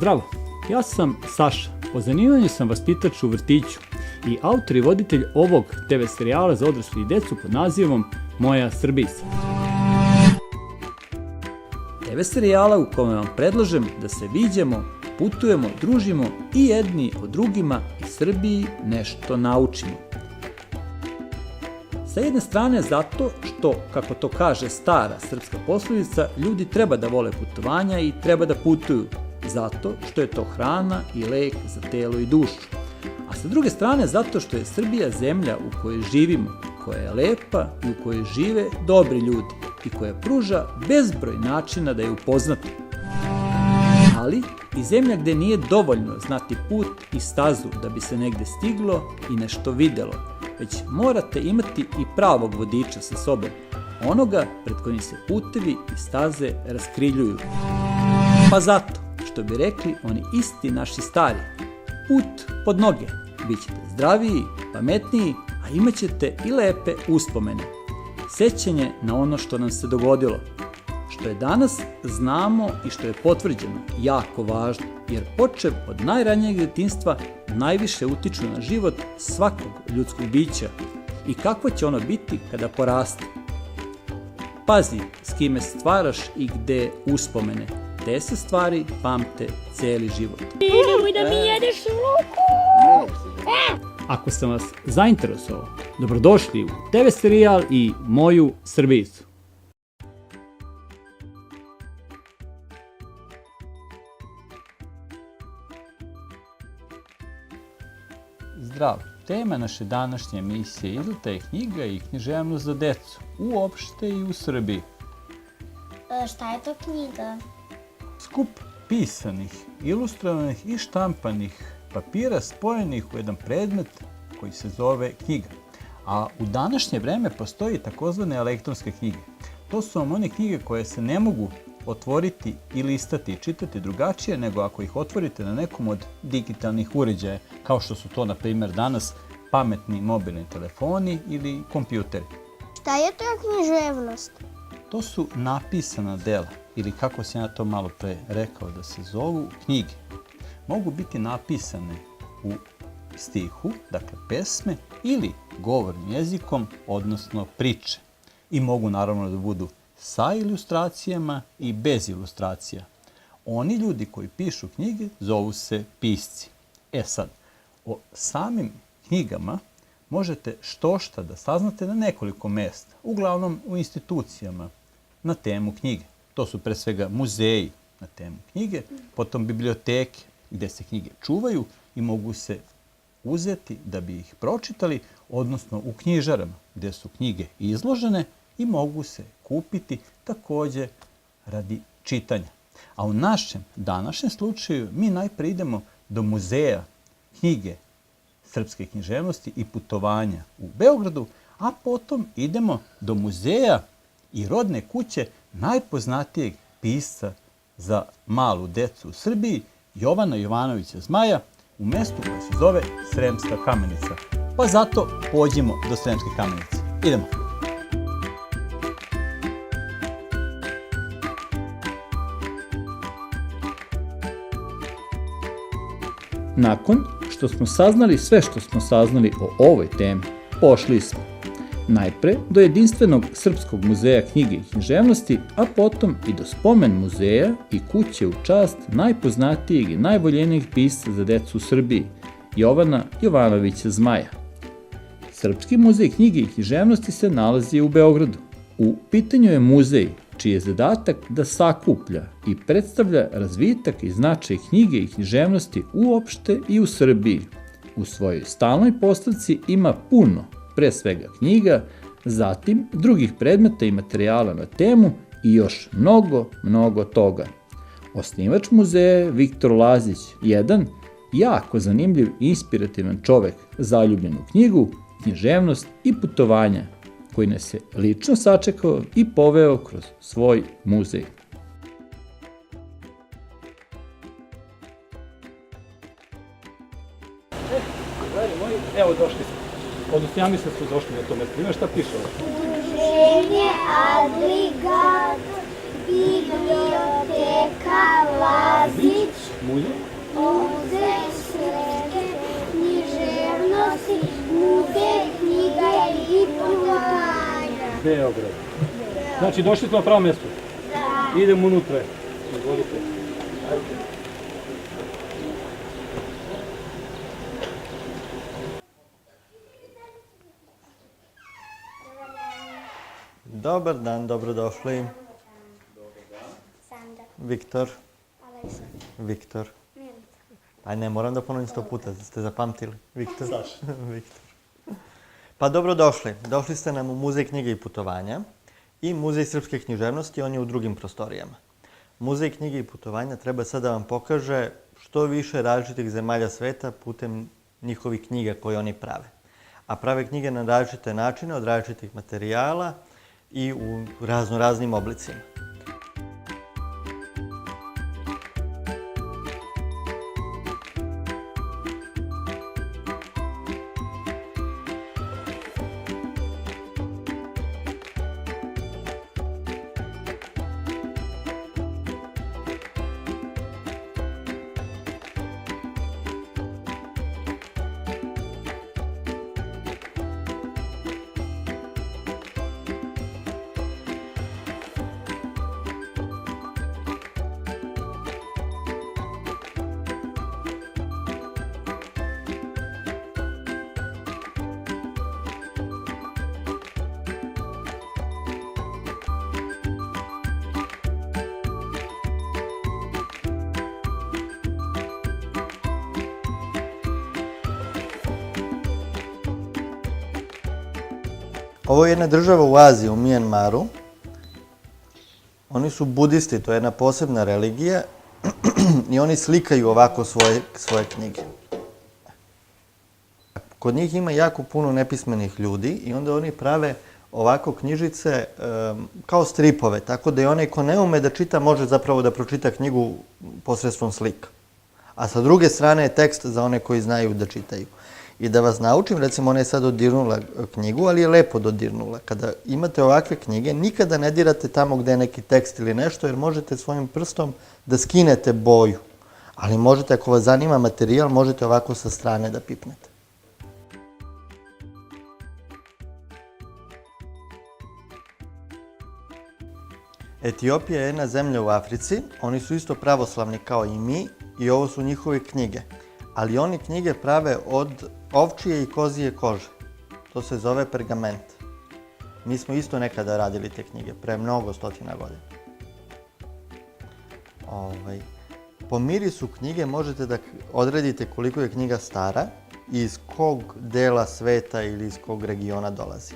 Zdravo, ja sam Saša, po zanimanju sam vaspitač u vrtiću i autor i voditelj ovog TV serijala za odraslu i decu pod nazivom Moja Srbica. TV serijala u kome vam predlažem da se viđamo, putujemo, družimo i jedni od drugima i Srbiji nešto naučimo. Sa jedne strane zato što, kako to kaže stara srpska poslovica, ljudi treba da vole putovanja i treba da putuju, zato što je to hrana i lek za telo i dušu. A sa druge strane zato što je Srbija zemlja u kojoj živimo, koja je lepa i u kojoj žive dobri ljudi i koja pruža bezbroj načina da je upoznate. Ali i zemlja gde nije dovoljno znati put i stazu da bi se negde stiglo i nešto videlo, već morate imati i pravog vodiča sa sobom, onoga pred kojim se putevi i staze raskriljuju. Pa zato, što bi rekli oni isti naši stari, put pod noge, bit ćete zdraviji, pametniji, a imat ćete i lepe uspomene, sećanje na ono što nam se dogodilo, što je danas znamo i što je potvrđeno jako važno, jer počev od najranijeg detinjstva najviše utiču na život svakog ljudskog bića i kako će ono biti kada poraste. Pazi s kime stvaraš i gde uspomene, te se stvari pamte celi život. Nemoj da mi jedeš ruku! Ako sam vas zainteresovao, dobrodošli u TV serijal i Moju Srbicu. Zdravo! Tema naše današnje emisije izdata je knjiga i književnost za decu, uopšte i u Srbiji. Šta je to knjiga? Skup pisanih, ilustrovanih i štampanih papira spojenih u jedan predmet koji se zove knjiga. A u današnje vreme postoji takozvane elektronske knjige. To su vam one knjige koje se ne mogu otvoriti i listati i čitati drugačije nego ako ih otvorite na nekom od digitalnih uređaja, kao što su to, na primjer, danas pametni mobilni telefoni ili kompjuteri. Šta je to književnost? To su napisana dela, ili kako sam ja to malo pre rekao da se zovu, knjige. Mogu biti napisane u stihu, dakle pesme, ili govornim jezikom, odnosno priče. I mogu naravno da budu sa ilustracijama i bez ilustracija. Oni ljudi koji pišu knjige zovu se pisci. E sad, o samim knjigama možete štošta da saznate na nekoliko mesta, uglavnom u institucijama na temu knjige. To su pre svega muzeji na temu knjige, potom biblioteke gde se knjige čuvaju i mogu se uzeti da bi ih pročitali, odnosno u knjižarama gde su knjige izložene i mogu se kupiti takođe radi čitanja. A u našem današnjem slučaju mi najpre idemo do muzeja knjige srpske književnosti i putovanja u Beogradu, a potom idemo do muzeja i rodne kuće najpoznatijeg pisca za malu decu u Srbiji, Jovana Jovanovića Zmaja, u mestu koje se zove Sremska Kamenica. Pa zato pođimo do Sremske Kamenice. Idemo! Nakon što smo saznali sve što smo saznali o ovoj temi, pošli smo najpre do jedinstvenog Srpskog muzeja knjige i književnosti, a potom i do spomen muzeja i kuće u čast najpoznatijeg i najvoljenijeg pisca za decu u Srbiji, Jovana Jovanovića Zmaja. Srpski muzej knjige i književnosti se nalazi u Beogradu. U pitanju je muzej čiji je zadatak da sakuplja i predstavlja razvitak i značaj knjige i književnosti uopšte i u Srbiji. U svojoj stalnoj postavci ima puno, pre svega knjiga, zatim drugih predmeta i materijala na temu i još mnogo toga. Osnivač muzeja je Viktor Lazić, jedan jako zanimljiv i inspirativan čovek, zaljubljen u knjigu, književnost i putovanja, koji nas je lično sačekao i poveo kroz svoj muzej. Evo došli smo. Odnosno, ja mislim da su došli na to mesto. Ima šta piše ovo? Udruženje Agregat, biblioteka Lazić, Muzej? Muzej srede književnosti, muzej knjiga i putovanja. Beograd. Znači, došli smo na pravo mjesto. Da. Idemo unutra. Izvolite. Dobar dan, dobrodošli. Sandra, Viktor. Aleksa, Viktor. Milica. Aj ne, moram da ponovim 100 puta, ste zapamtili. Viktor. Viktor. Pa dobrodošli. Došli ste nam u Muzej knjige i putovanja i Muzej srpske književnosti, on je u drugim prostorijama. Muzej knjige i putovanja treba sad da vam pokaže što više različitih zemalja sveta putem njihovih knjiga koje oni prave. A prave knjige na različite načine, od različitih materijala i u raznim oblicima. Ovo je jedna država u Aziji, u Mijanmaru. Oni su budisti, to je jedna posebna religija i oni slikaju ovako svoje knjige. Kod njih ima jako puno nepismenih ljudi i onda oni prave ovako knjižice kao stripove, tako da i onaj ko ne ume da čita može zapravo da pročita knjigu posredstvom slika. A sa druge strane je tekst za one koji znaju da čitaju. I da vas naučim, recimo ona je sad dodirnula knjigu, ali je lepo dodirnula. Kada imate ovakve knjige, nikada ne dirate tamo gde je neki tekst ili nešto, jer možete svojim prstom da skinete boju. Ali možete, ako vas zanima materijal, možete ovako sa strane da pipnete. Etiopija je jedna zemlja u Africi, oni su isto pravoslavni kao i mi i ovo su njihove knjige. Ali oni knjige prave od ovčije i kozije kože. To se zove pergament. Mi smo isto nekada radili te knjige, pre mnogo stotina godina. Po mirisu knjige možete da odredite koliko je knjiga stara i iz kog dela sveta ili iz kog regiona dolazi.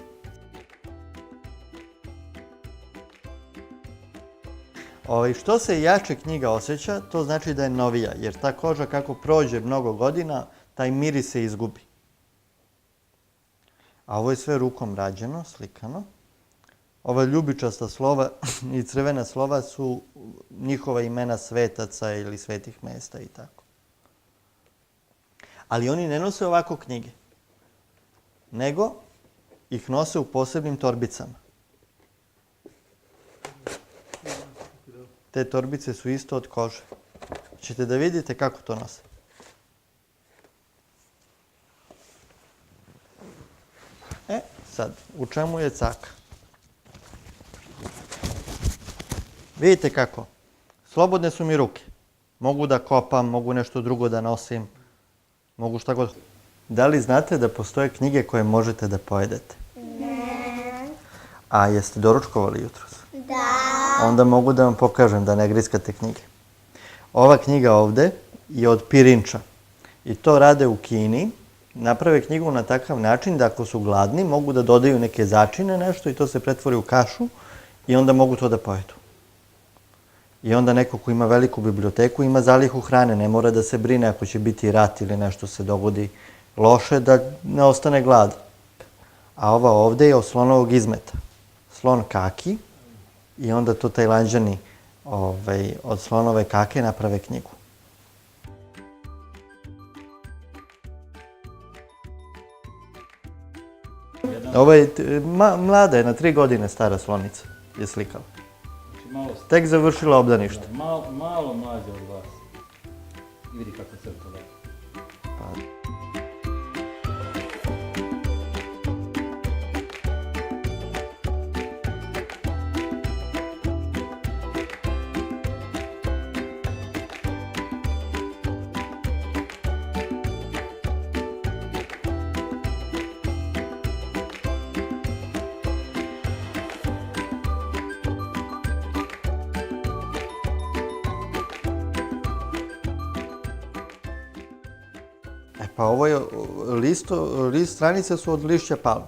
Što se jače knjiga osjeća, to znači da je novija, jer ta koža kako prođe mnogo godina, taj miris se izgubi. A ovo je sve rukom rađeno, slikano. Ova ljubičasta slova i crvena slova su njihova imena svetaca ili svetih mesta i tako. Ali oni ne nose ovako knjige, nego ih nose u posebnim torbicama. Te torbice su isto od kože. Ćete da vidite kako to nose. Sad, u čemu je caka? Vidite kako? Slobodne su mi ruke. Mogu da kopam, mogu nešto drugo da nosim, mogu šta god. Da li znate da postoje knjige koje možete da pojedete? Ne. A jeste doručkovali jutros? Da. Onda mogu da vam pokažem da ne griskate knjige. Ova knjiga ovde je od pirinča. I to rade u Kini. Naprave knjigu na takav način da ako su gladni mogu da dodaju neke začine, nešto i to se pretvori u kašu i onda mogu to da pojedu. I onda neko ko ima veliku biblioteku ima zalihu hrane, ne mora da se brine ako će biti rat ili nešto se dogodi loše da ne ostane glad. A ova ovde je od slonovog izmeta. Slon kaki i onda to Tajlanđani od slonove kake naprave knjigu. Ovo je mlada, jedna 3 godine stara slonica je slikala. Tek završila obdanište. Malo mlađe od vas. I vidi kako crta lepo. Pa ovo je, list stranice su od lišća palme.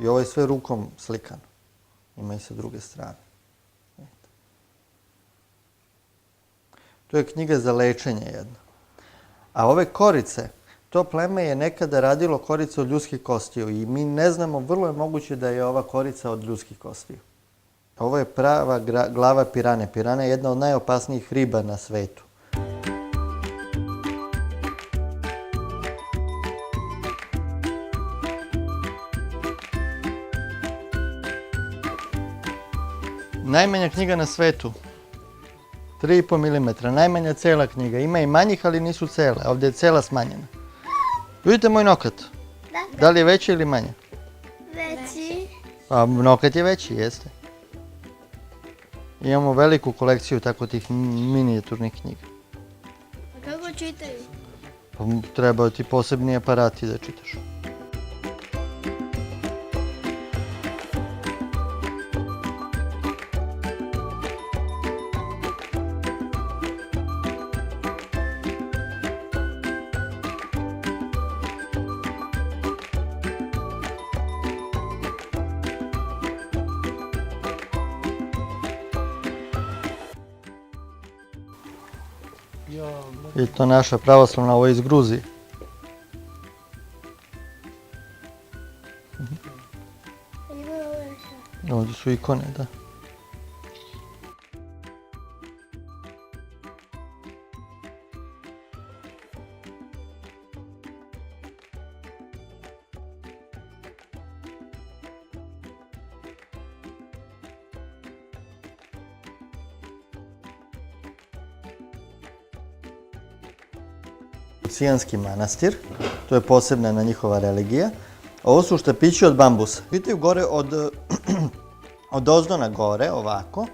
I ovo je sve rukom slikano. Ima i sa druge strane. To je knjiga za lečenje jedna. A ove korice, to pleme je nekada radilo korice od ljudskih kostiju i mi ne znamo, vrlo je moguće da je ova korica od ljudskih kostiju. Ovo je prava glava pirane. Pirana je jedna od najopasnijih riba na svetu. Najmanja knjiga na svetu. 3,5 mm. Najmanja cela knjiga. Ima i manjih, ali nisu cele. Ovdje je cela smanjena. Vidite moj nokat? Da. Da li je veći ili manje? Veći. Pa nokat je veći, jeste. Imamo veliku kolekciju tako tih minijaturnih knjiga. A kako čitaju? Pa trebaju ti posebni aparati da čitaš. I to naša pravoslavna, ovo je iz Gruzije. Ovdje su ikone, da. Sijanski manastir, to je posebna njihova religija. Ovo su štapići od bambusa. Vidite gore od ozdo na gore, ovako,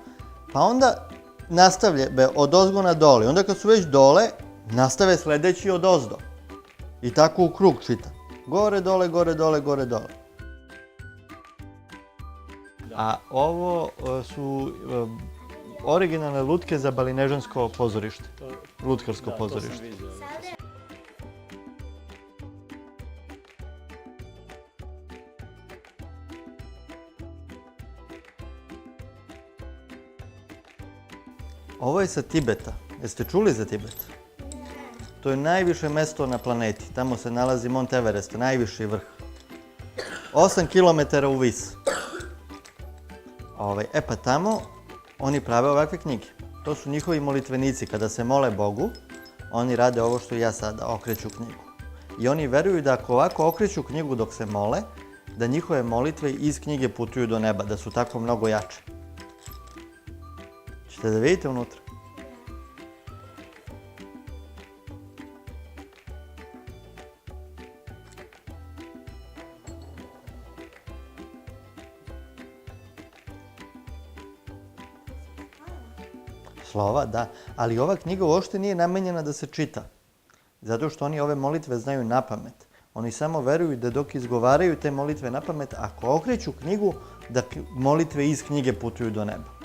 pa onda nastavlja od ozgo na dole. Onda kad su već dole, nastave sledeći od ozdo. I tako u krug čita. Gore, dole, gore, dole, gore, dole. A ovo su originalne lutke za balinežansko pozorište. Lutkarsko pozorište. Ovo je sa Tibeta. Jeste čuli za Tibet? To je najviše mesto na planeti. Tamo se nalazi Mont Everest, najviši vrh. 8 km u vis. E pa tamo oni prave ovakve knjige. To su njihovi molitvenici. Kada se mole Bogu, oni rade ovo što ja sada, okreću knjigu. I oni veruju da ako ovako okreću knjigu dok se mole, da njihove molitve iz knjige putuju do neba, da su tako mnogo jače. Ćete da vidite unutra? Slova, da. Ali ova knjiga uopšte nije namenjena da se čita. Zato što oni ove molitve znaju napamet. Oni samo veruju da dok izgovaraju te molitve napamet, ako okreću knjigu, da molitve iz knjige putuju do neba.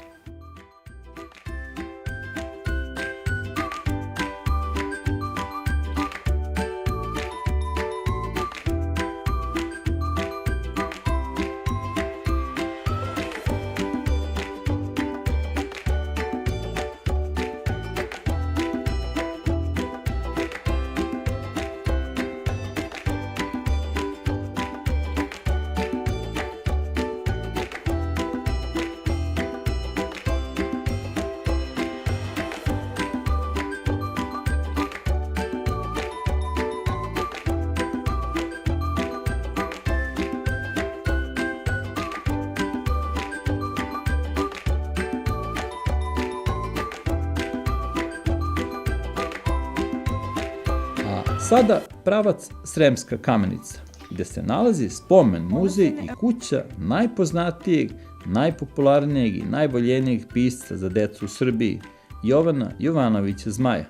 sada pravac Sremska Kamenica, gde se nalazi spomen muzej i kuća najpoznatijeg, najpopularnijeg i najvoljenijeg pisca za decu u Srbiji, Jovana Jovanovića Zmaja.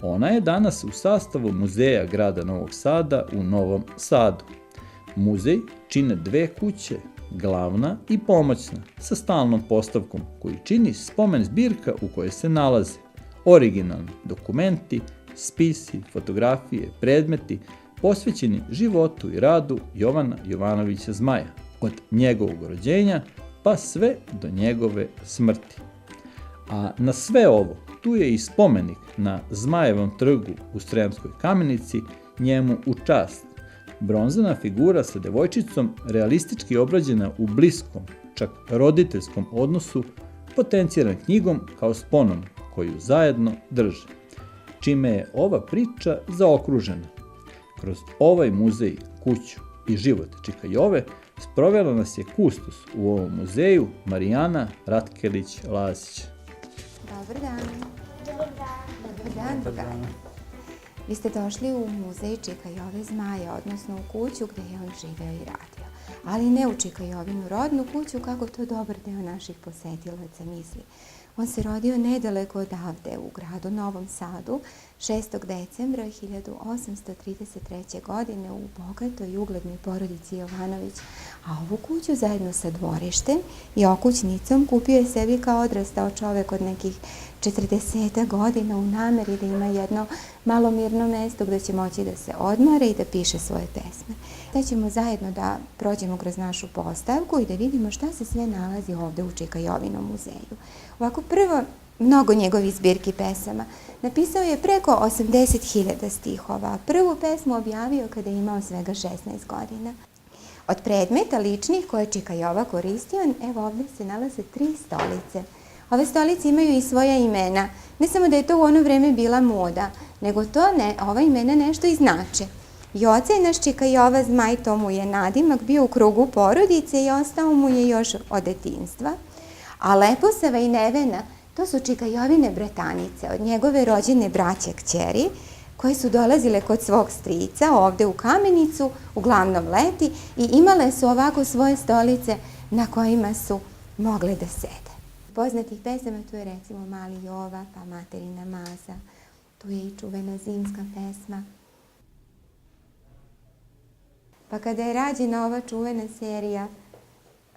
Ona je danas u sastavu Muzeja grada Novog Sada u Novom Sadu. Muzej čine dve kuće, glavna i pomoćna, sa stalnom postavkom, koju čini spomen zbirka u kojoj se nalaze originalni dokumenti, spisi, fotografije, predmeti posvećeni životu i radu Jovana Jovanovića Zmaja, od njegovog rođenja pa sve do njegove smrti. A na sve ovo, tu je i spomenik na Zmajevom trgu u Sremskoj Kamenici, njemu u čast. Bronzana figura sa devojčicom, realistički obrađena u bliskom, čak roditeljskom odnosu, potenciran knjigom kao sponom koju zajedno drže, čime je ova priča zaokružena. Kroz ovaj muzej, kuću i život Čika Jove sprovela nas je kustos u ovom muzeju Marijana Ratkelić-Lazić. Dobar dan. Dobar dan, drugari. Vi ste došli u muzej Čika Jove Zmaja, odnosno u kuću gde je on živeo i radio. Ali ne u Čika Jovinu rodnu kuću, kako to dobar deo naših posetilaca misli. On se rodio nedaleko odavde, u gradu Novom Sadu, 6. decembra 1833. godine u bogatoj i uglednoj porodici Jovanović, a ovu kuću zajedno sa dvorištem i okućnicom kupio je sebi kao odrastao čovek od nekih 40 godina u nameri da ima jedno malo mirno mesto gde će moći da se odmara i da piše svoje pesme. Sad ćemo zajedno da prođemo kroz našu postavku i da vidimo šta se sve nalazi ovde u Čika Jovinom muzeju. Ovako, prvo, mnogo njegovih zbirki pesama. Napisao je preko 80.000 stihova. Prvu pesmu objavio kada je imao svega 16 godina. Od predmeta ličnih koje je Čika Jova koristio, evo ovde se nalaze 3 stolice. Ove stolice imaju i svoja imena. Ne samo da je to u ono vreme bila moda, nego ova imena nešto i znače. Joca je naš Čika Jova Zmaj, to mu je nadimak, bio u krugu porodice i ostao mu je još od detinjstva. A Leposava i Nevena, to su Čika Jovine bratanice, od njegove rođene braće kćeri, koje su dolazile kod svog strica ovde u Kamenicu, uglavnom leti, i imale su ovako svoje stolice na kojima su mogle da sede. Poznatih pesama tu je recimo Mali Jova, pa Materina Maza, tu je i čuvena zimska pesma. Pa kada je rađena ova čuvena serija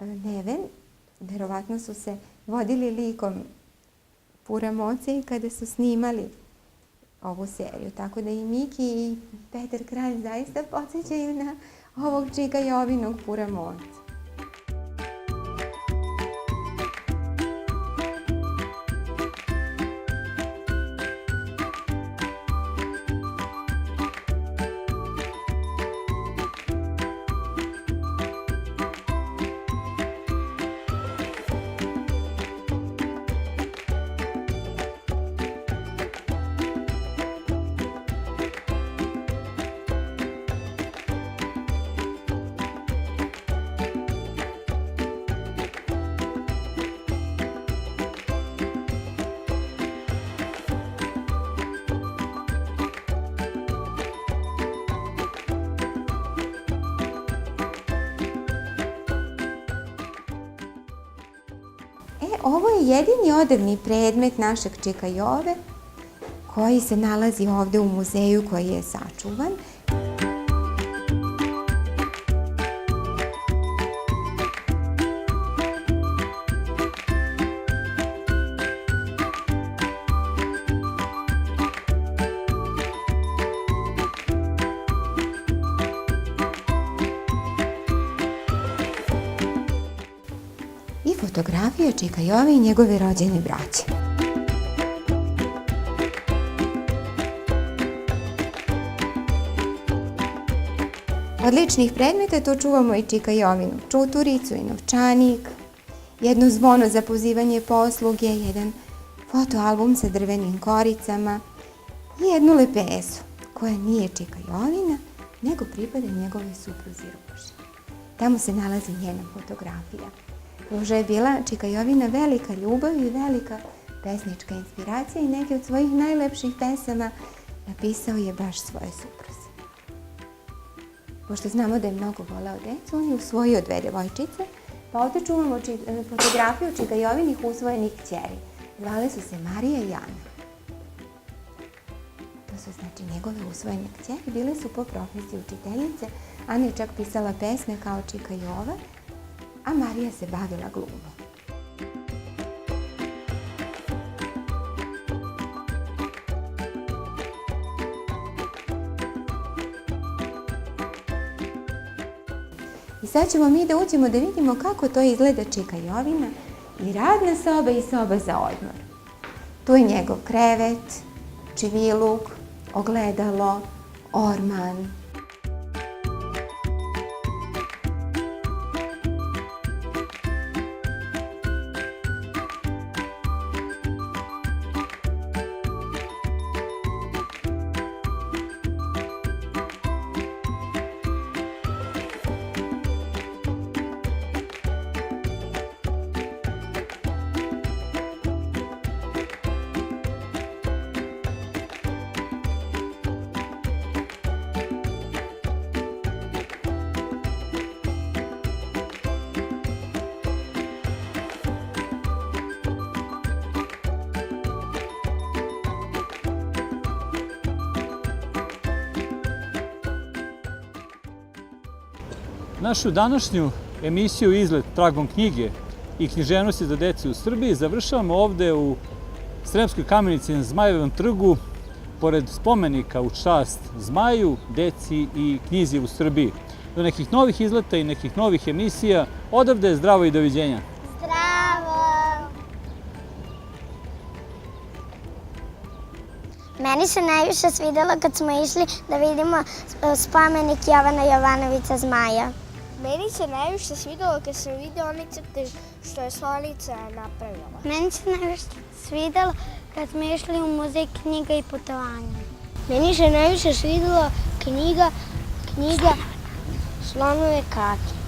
Neven, verovatno su se vodili likom Pura Moce i kada su snimali ovu seriju. Tako da i Miki i Petar Kralj zaista podsjećaju na ovog Čika Jovinog Pura Moce. Ovo je jedini odevni predmet našeg Čika Jove koji se nalazi ovde u muzeju koji je sačuvan. I fotografija Čika Jove i njegove rođene braće. Od ličnih predmeta tu čuvamo i Čika Jovinu čuturicu i novčanik, jedno zvono za pozivanje posluge, jedan fotoalbum sa drvenim koricama i jednu lepezu koja nije Čika Jovina, nego pripada njegovoj supruzi Ruži. Tamo se nalazi njena fotografija. Ruža je bila Čika Jovina velika ljubav i velika pesnička inspiracija i neke od svojih najlepših pesama napisao je baš svoje supruzi. pošto znamo da je mnogo voleo decu, on je usvojio 2 djevojčice, pa ovdje čuvamo fotografiju Čika Jovinih usvojenih kćeri. Zvale su se Marija i Ana. To su znači njegove usvojene kćeri, bile su po profesiji učiteljice. Ana je čak pisala pesme kao Čika Jova, a Marija se bavila glumom. I sad ćemo mi da uđemo da vidimo kako to izgleda Čika Jovina i radna soba i soba za odmor. Tu je njegov krevet, čiviluk, ogledalo, orman. Našu današnju emisiju Izlet tragom knjige i književnosti za decu u Srbiji završavamo ovde u Sremskoj Kamenici na Zmajevom trgu, pored spomenika u čast Zmaju, deci i knjizi u Srbiji. Do nekih novih izleta i nekih novih emisija. Odavde zdravo i doviđenja. Zdravo! Meni se najviše svidjelo kad smo išli da vidimo spomenik Jovana Jovanovića Zmaja. Meni se najviše svidjelo kad sam vidio onaj crtež što je Slanica napravila. Meni se najviše svidjelo kad smo išli u muzej knjiga i putovanja. Meni se najviše svidjela knjiga Slonove kake.